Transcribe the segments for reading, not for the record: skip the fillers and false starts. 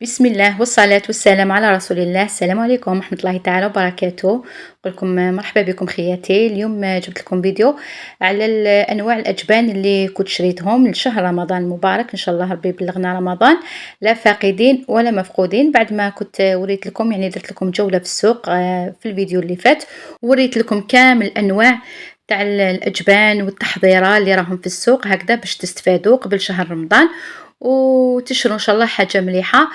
بسم الله والصلاة والسلام على رسول الله. السلام عليكم ورحمة الله تعالى وبركاته. نقول لكم مرحبا بكم خياتي. اليوم جبت لكم فيديو على انواع الاجبان اللي كنت شريتهم لشهر رمضان المبارك. ان شاء الله ربي يبلغنا رمضان لا فاقدين ولا مفقودين. بعد ما كنت وريت لكم درت لكم جولة في السوق في الفيديو اللي فات، وريت لكم كامل انواع تاع الاجبان والتحضيره اللي راهم في السوق هكذا باش تستفادوا قبل شهر رمضان وتشروا ان شاء الله حاجه مليحه.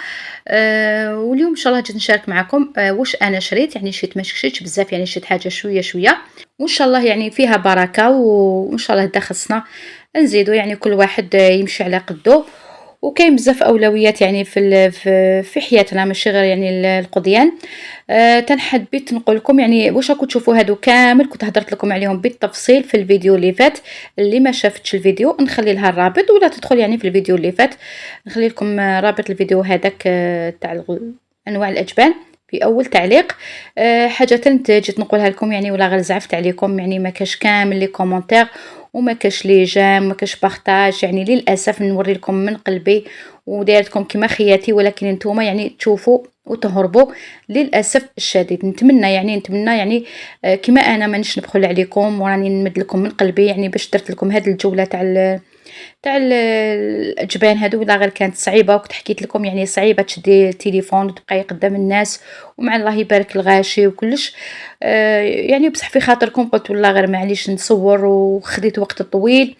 واليوم ان شاء الله جيت نشارك معكم واش انا شريت. يعني شريت ما شريتش بزاف، يعني شريت حاجه شويه شويه وان شاء الله يعني فيها بركه، وان شاء الله هدا خصنا نزيدوا يعني كل واحد يمشي على قده. وكاين بزاف اولويات يعني في حياتنا، ماشي غير يعني القضيان. تنحبيت نقول لكم يعني واش راكم تشوفوا هادو كامل، كنت هضرت لكم عليهم بالتفصيل في الفيديو اللي فات. اللي ما شافتش الفيديو نخلي لها الرابط، ولا تدخل يعني في الفيديو اللي فات نخلي لكم رابط الفيديو هذاك تاع انواع الاجبان في اول تعليق. حاجه تانية جيت نقولها لكم يعني ولا غير زعفت عليكم، يعني ما كاش كامل لي كومونتير وما كاش لي جيم وما كاش بارطاج. يعني للاسف نوري لكم من قلبي ودايرتكم كما خياتي، ولكن نتوما يعني تشوفوا وتهربوا للاسف الشديد. نتمنى يعني كما انا مانيش نبخل عليكم وراني نمد لكم من قلبي، يعني باش درت لكم هذه الجوله تاع الجبان هادو. ولا غير كانت صعيبه وكنت حكيت لكم يعني صعيبه تشدي التليفون وتبقاي قدام الناس ومع الله يبارك الغاشي وكلش. يعني بصح في خاطركم قلت والله غير معليش نصور، وخديت وقت طويل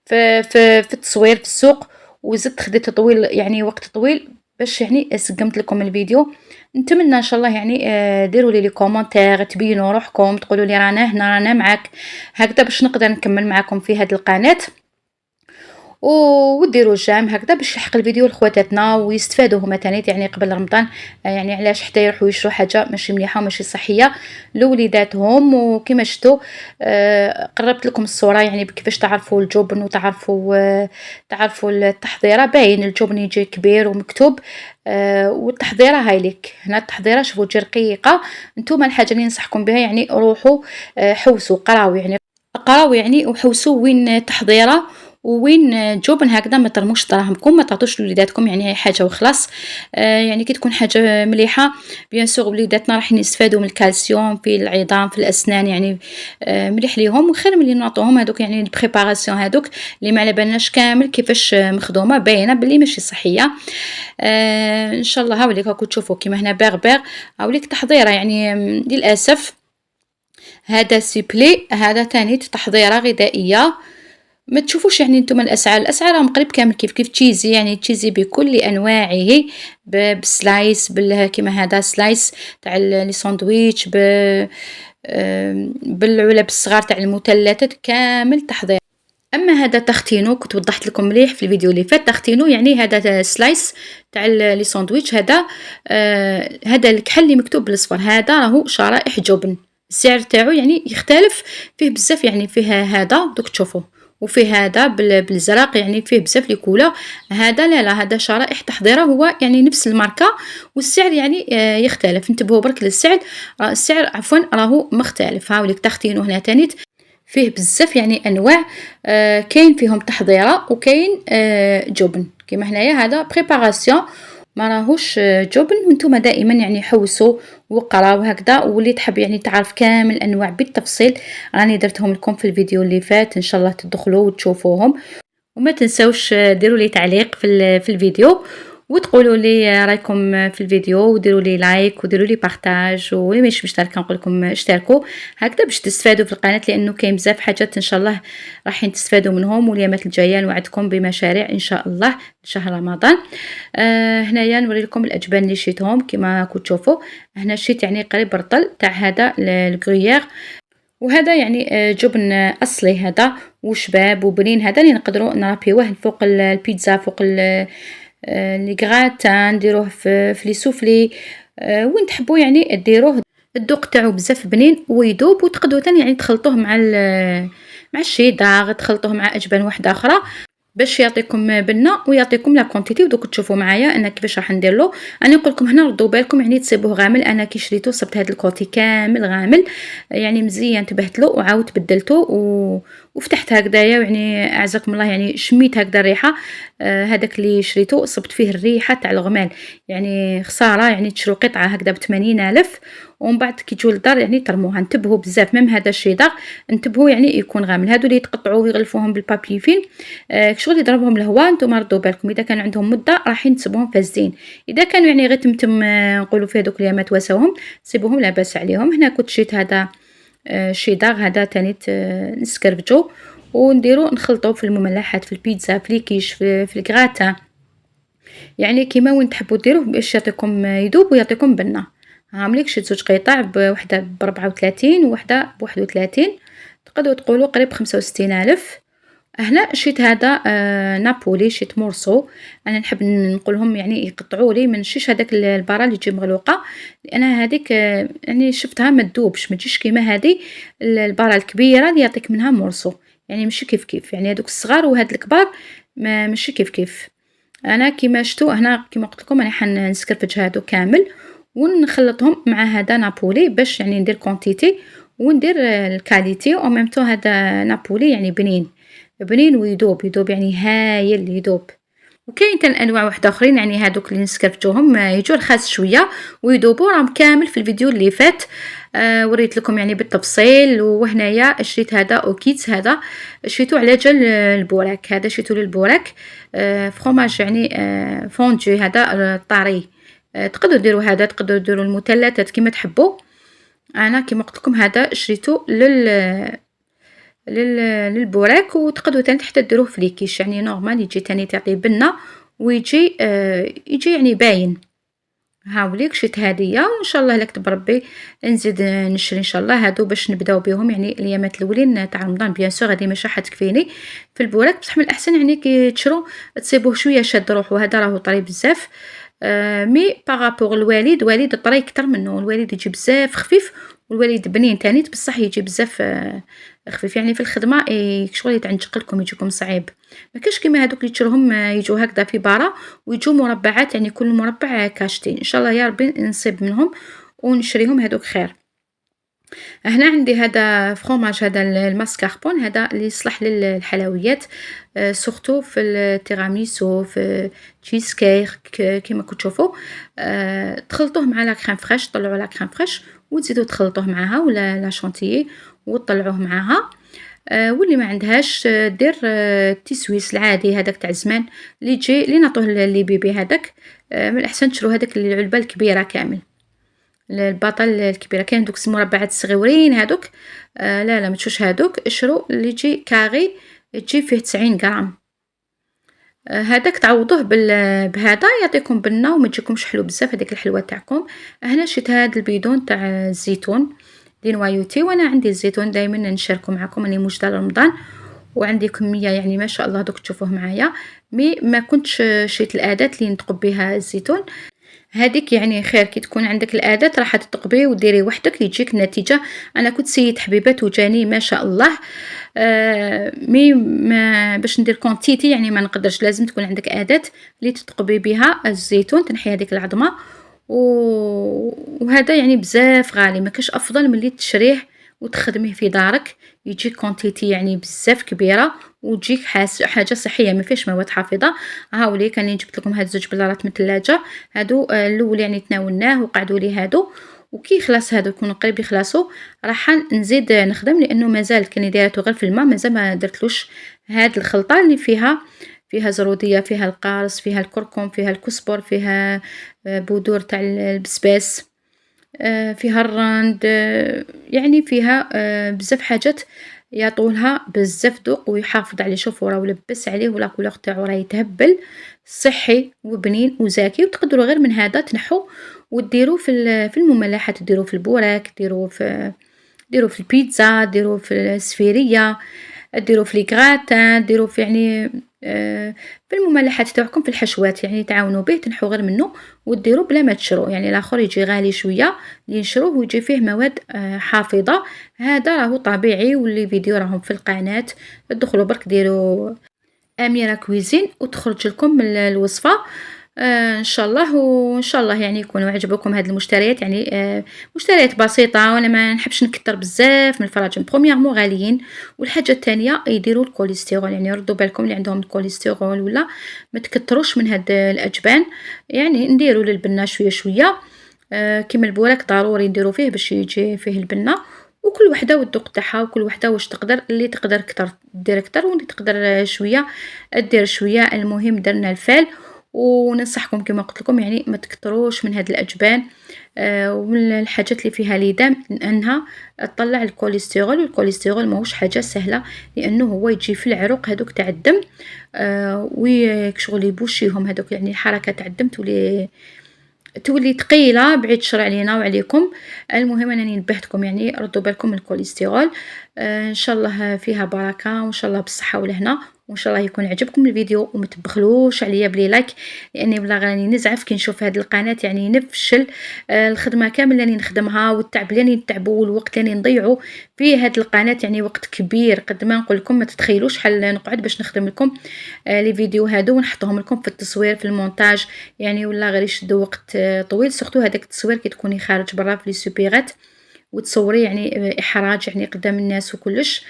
في التصوير في السوق، وزدت خديت طويل يعني وقت طويل باش يعني سقمت لكم الفيديو. نتمنى ان شاء الله يعني ديروا لي كومونتير تبينوا روحكم، تقولوا لي رانا هنا رانا معك هكذا باش نقدر نكمل معكم في هذه القناه، وديروا جيم هكذا باش يحق الفيديو لخواتاتنا ويستفادوا هما تاني يعني قبل رمضان. يعني علاش حتى يروحوا يشرو حاجه ماشي مليحه وماشي صحيه لوليداتهم. وكما شفتوا قربت لكم الصوره يعني كيفاش تعرفوا الجبن وتعرفوا تعرفوا التحضيره. باين الجبن يجي كبير ومكتوب، والتحضيره هاي لك هنا. التحضيره شوفوا تجي رقيقه. نتوما الحاجه اللي ننصحكم بها يعني روحوا حوسوا قراو يعني وحوسوا وين التحضيره وين جبن هكذا. ما ترموش دراهمكم، ما تعطوش لوليداتكم يعني هي حاجه وخلاص. يعني كي تكون حاجه مليحه بيان سور وليداتنا راح يستفادوا من الكالسيوم في العظام في الاسنان، يعني مليح ليهم وخير ملي نعطوهم هذوك يعني البريباراسيون هذوك اللي ما على بالناش كامل كيفاش مخدومه، باينه بلي ماشي صحيه. ان شاء الله هاوليك راكم تشوفوا كيما هنا باغ هاوليك تحضيره يعني للاسف. هذا سيبلي، هذا تاني تحضيره غذائيه. ما تشوفوش يعني نتوما الاسعار راهم قريب كامل كيف تشيزي، يعني تشيزي بكل انواعه بسلايس كيما هذا سلايس تاع لي ساندويتش بالعلب الصغار تاع المثلثات كامل تحضير. اما هذا تختينو كنت وضحت لكم مليح في الفيديو اللي فات. تختينو يعني هذا سلايس تاع لي ساندويتش. هذا هذا الكحل اللي مكتوب بالاصفر هذا راهو شرائح جبن. السعر تاعو يعني يختلف فيه بزاف، يعني فيه هذا دوك تشوفوا وفيه هذا بالزرق يعني فيه بزاف لي كولا. هذا لا هذا شرائح تحضيره هو يعني نفس الماركه، والسعر يعني يختلف. انتبهوا برك للسعر، السعر عفوا راهو مختلف. هاوليك تختينو هنا تاني فيه بزاف يعني انواع. كاين فيهم تحضيره وكاين جبن كيما هنايا هذا بريباراسيون ما راهوش جبن. وانتم دائما يعني حوسوا وقراو هكذا، واللي تحب يعني تعرف كامل الانواع بالتفصيل راني درتهم لكم في الفيديو اللي فات. ان شاء الله تدخلوا وتشوفوهم، وما تنسوش ديروا لي تعليق في الفيديو وتقولوا لي رايكم في الفيديو، وديروا لي لايك وديروا لي بارطاج، واللي مش مشترك نقول لكم اشتركوا هكذا باش تستفادوا في القناه، لانه كاين بزاف حاجات ان شاء الله راح تستفادوا منهم. واليامات الجايه نوعدكم بمشاريع ان شاء الله شهر رمضان. هنايا نوري لكم الاجبان اللي شيتهم كما كنتوا تشوفوا. هنا شيت يعني قريب رطل تاع هذا الكرويير، وهذا يعني جبن اصلي هذا وشباب وبنين. هذا اللي نقدروا نرابيوه فوق البيتزا، فوق لي غراتان، نديروه في لي سوفلي وين تحبوا يعني ديروه. الذوق تاعو بزاف بنين ويذوب، وتقدروا ثاني يعني تخلطوه مع الشيدار، تخلطوه مع اجبان واحده اخرى باش يعطيكم بنة ويعطيكم لا كونتيتي. ودوك تشوفوا معايا انا كيفاش راح ندير له. انا نقول لكم هنا ردوا بالكم يعني تصيبوه غامل. انا كي شريته صبت هذا الكوتي كامل غامل يعني مزيان، انتبهت له وعاودت بدلته وفتحت هكذايا يعني اعزكم الله يعني شميت هكذا الريحه. هذاك اللي شريته صبت فيه الريحه تاع الغمال، يعني خساره يعني تشرو قطعه هكذا ب80,000 ومن بعد كي تجوا للدار يعني ترموها. انتبهوا بزاف ميم هذا الشيدر، انتبهوا يعني يكون غامل. هادو اللي يتقطعوا ويغلفوهم بالبابي فيلم شغل يضربهم الهواء. نتوما ردوا بالكم اذا كان عندهم مده رايحين تسيبوهم فازين. اذا كانوا يعني غير تمتم نقولوا في هذوك الايامات واساهم سيبوهم لاباس عليهم. هنا كنت شيت هذا شيدر هذا تاني نسكرفجو ونديرو نخلطوه في المملحات، في البيتزا، في الكيش، في الكراتان، يعني كيما وين تحبوا ديروه باش يعطيكم يذوب ويعطيكم بنه. هامليك شيت زوج قطع بوحده ب34 ووحده ب31، تقدروا تقولوا قريب 65,000. هنا شيت هذا نابولي، شيت مورسو. انا نحب نقولهم يعني يقطعوا لي ما نشيش هذاك البارا اللي تجي مغلوقه، لان هذيك يعني شفتها ما تذوبش، ما تجيش كيما هذه البارا الكبيره اللي يعطيك منها مورسو، يعني ماشي كيف كيف. يعني هذوك الصغار وهاد الكبار ما ماشي كيف كيف. انا كيما شفتوا هنا كيما قلت لكم انا حنسكرفج هادو كامل ونخلطهم مع هذا نابولي باش يعني ندير كونتيتي وندير الكاليتي او ميم طون. هذا نابولي يعني بنين بنين ويذوب يذوب يعني هايل يذوب. وكاين تان انواع واحده اخرين يعني هادوك اللي نسكرفتوهم يجوا رخاص شويه ويذوبوا، راهم كامل في الفيديو اللي فات. وريت لكم يعني بالتفصيل. وهنايا شريت هذا اوكيت، هذا شريته على جال البوراك، هذا شريته للبوراك فروماج يعني فوندي هذا طاري. تقدروا ديروا هذا، تقدروا ديروا المثلثات كيما تحبوا. انا كيما قلت لكم هذا شريته للبوراك، وتقدروا تاني حتى ديروه في ليكيش يعني نورمال يجي تاني تعطيه بنه ويجي يجي يعني باين. هاوليك شريت هديه وان شاء الله لك بربي نزيد نشري ان شاء الله هادو باش نبداو بهم يعني الايامات الاولين تاع رمضان. بيان سور هذه ماشي حتكفيني في البوراك، بصح من الاحسن يعني كي تشرو تصيبوه شويه شاد روحو، هذا راهو طري بزاف. مي بارابور الوالد، والد طري اكثر منه، الوالد يجي بزاف خفيف والوالد بنين تاني بصح يجي بزاف خفيف. يعني في الخدمه شغل يتعنجق لكم يجيكم صعيب، ما كاش كيما هذوك اللي تشرهم يجوا هكذا في بارا ويجوا مربعات يعني كل مربع كاشتين. ان شاء الله يا ربي نصيب منهم ونشريهم هذوك خير. هنا عندي هذا فروماج، هذا الماسكاربون، هذا اللي يصلح للحلويات سورتو في التيراميسو، في تشيز كيك كيما كتشوفوا. تخلطوه مع لا كريم فريش، طلعوا لا كريم فريش وتزيدوا تخلطوه معاها ولا لا شونتيي وتطلعوه معاها. واللي ما عندهاش دير التسويس العادي هذاك تاع زمان اللي يجي اللي نعطوه للبيبي هذاك. من الاحسن تشرو هذاك العلبه الكبيره كامل، البطل الكبيره. كاين دوك المربعات الصغيورين هذوك لا لا ما تشوش هذوك، اشرو اللي يجي كاغي تجي فيه 90 غرام. هذاك تعوضوه بهذا يعطيكم بنه وما تجيكمش حلو بزاف هذيك الحلوه تاعكم. هنا شيت هذا البيدون تاع الزيتون دي نوايوتي، وانا عندي الزيتون دائما نشاركه معكم راني موجده لرمضان وعندي كميه يعني ما شاء الله دوك تشوفوه معايا. مي ما كنتش شريت الاداه اللي نتقب بها الزيتون هذيك، يعني خير كي تكون عندك الاداه راح تتقبي وديري وحدك يجيك النتيجه. انا كنت سيد حبيبات وجاني ما شاء الله. مي ما باش ندير كونتيتي يعني ما نقدرش، لازم تكون عندك اداه اللي تتقبي بها الزيتون تنحي هذيك العظمه وهذا يعني بزاف غالي، ما كاش افضل من اللي تشريه وتخدميه في دارك. يجيك كونتيتي يعني بزاف كبيره وتجيك حاجه صحيه ما فيش مواد حافظه. هاولي كان جبت لكم هاد زوج بلارات من الثلاجه، هادو الاول يعني تناولناه وقعدوا لي هادو، وكي خلاص هادو يكونوا قريب يخلصوا راح نزيد نخدم لانه مازال كاني دايرته غير في الماء، مازال ما درتلوش هاد الخلطه اللي فيها زروديه، فيها القارص، فيها الكركم، فيها الكزبر، فيها بذور تاع البسباس، فيها الرند، يعني فيها بزاف حاجات يعطولها بزاف ذوق ويحافظ عليه. شوفوا راه لبس عليه ولا كولور تاعو راه يتهبل، صحي وبنين وزاكي. وتقدروا غير من هذا تنحوا وديروا في المملحات، ديروا في البوراك، ديروا في البيتزا، ديروا في السفيريه، ديروا في لي غراتان، ديروا في يعني في المملحات تاعكم في الحشوات يعني تعاونوا به. تنحوا غير منه وديروا بلا ما تشروا، يعني الاخر يجي غالي شويه اللي نشروه ويجي فيه مواد حافظه. هذا راهو طبيعي واللي فيديو راهم في القناه، ادخلوا برك أميرة كويزين وتخرج لكم الوصفة إن شاء الله، وإن شاء الله يعني يكونوا عجبوكم هاد المشتريات، يعني مشتريات بسيطة، وأنا ما نحبش نكتر بزاف من الفراجم، premièrement غاليين، والحاجة التانية يديروا الكوليسترول، يعني ردوا بالكم اللي عندهم الكوليسترول ولا ما تكتروش من هاد الأجبان، يعني نديروا للبنة شوية شوية. كيما البوراك ضروري نديرو فيه باش يجي فيه البنة، وكل وحدة والذوق تاعها، وكل وحدة واش تقدر، اللي تقدر كتر دير كتر، واللي تقدر شوية دير شوية، المهم درنا الفال. وننصحكم كما قلت لكم يعني ما تكتروش من هاد الأجبان، ومن الحاجات اللي فيها ليدام لأنها تطلع الكوليسترول، والكوليسترول ماهوش حاجة سهلة، لأنه هو يجي في العروق هادوك تاع الدم، وشغل يبوشيهم هادوك، يعني الحركة تاع الدم تولي ثقيلة بعيد الشر علينا وعليكم. المهم أنني نبهتكم يعني ردوا بالكم من الكوليسترول. إن شاء الله فيها بركة، وإن شاء الله بالصحة والهنا، وإن شاء الله يكون عجبكم الفيديو، وما تبخلوش عليا بلي لايك، لأني والله راني نزعف كي نشوف هاد القناة، يعني نفشل الخدمة كامل راني نخدمها، والتعب اللي راني نتعبو، والوقت اللي نضيعو في هاد القناة، يعني وقت كبير، قد ما نقول لكم ما تتخيلوش شحال نقعد باش نخدم لكم لي فيديو هادو، ونحطهم لكم في التصوير في المونتاج، يعني والله غير يشدو وقت طويل، سورتو هذاك التصوير كي تكوني خارج برا في لي سوبيغات وتصوري، يعني إحراج يعني قدام الناس وكلش.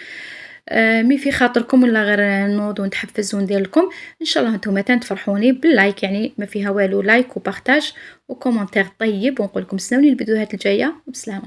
مي في خاطركم ولا غير نوض ونتحفز وندير لكم، إن شاء الله نتوما تفرحوني باللايك، يعني ما فيها والو، لايك وبارطاج وكومونتير طيب، ونقول لكم استنوني الفيديوهات الجاية، وبسلامة.